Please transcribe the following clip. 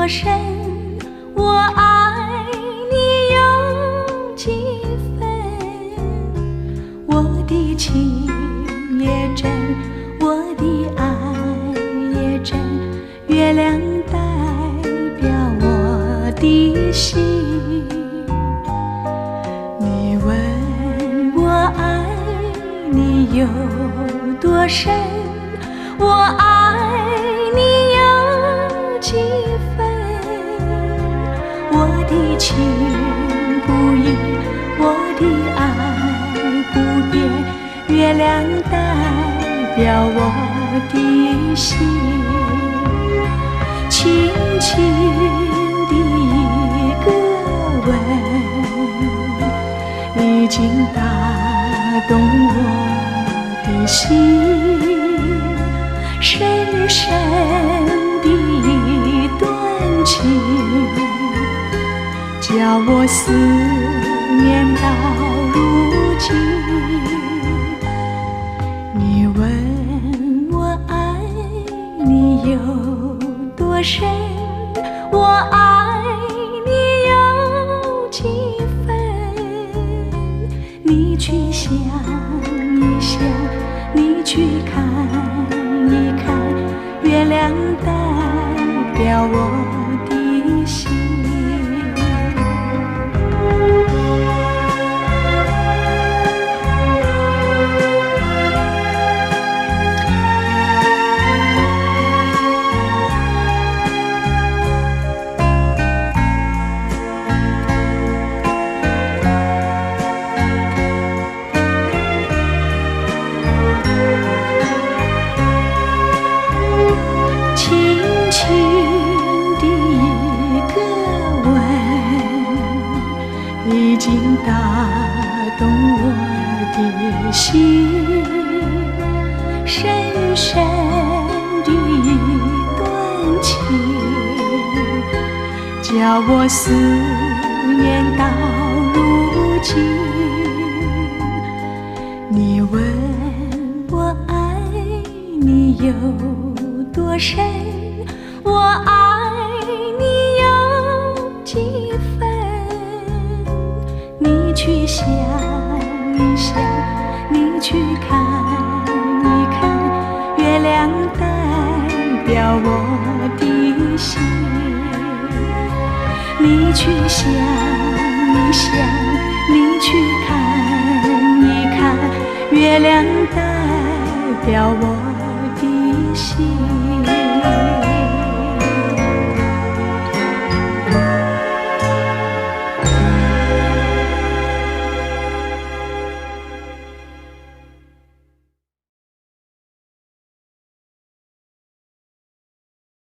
多深，我爱你有几分？我的情也真，我的爱也真，月亮代表我的心。你问我爱你有多深，我爱你有几分？我的情不移，我的爱不变，月亮代表我的心。轻轻的一个吻，已经打动我的心。深深的一段情，叫我思念到如今。你问我爱你有多深，我爱你有几分？你去想一想，你去看一看，月亮代表我的心。已经打动我的心，深深的一段情，叫我思念到如今。你问我爱你有多深，我爱你有几分？你去想一想，你去看一看，月亮代表我的心。你去想一想，你去看一看，月亮代表我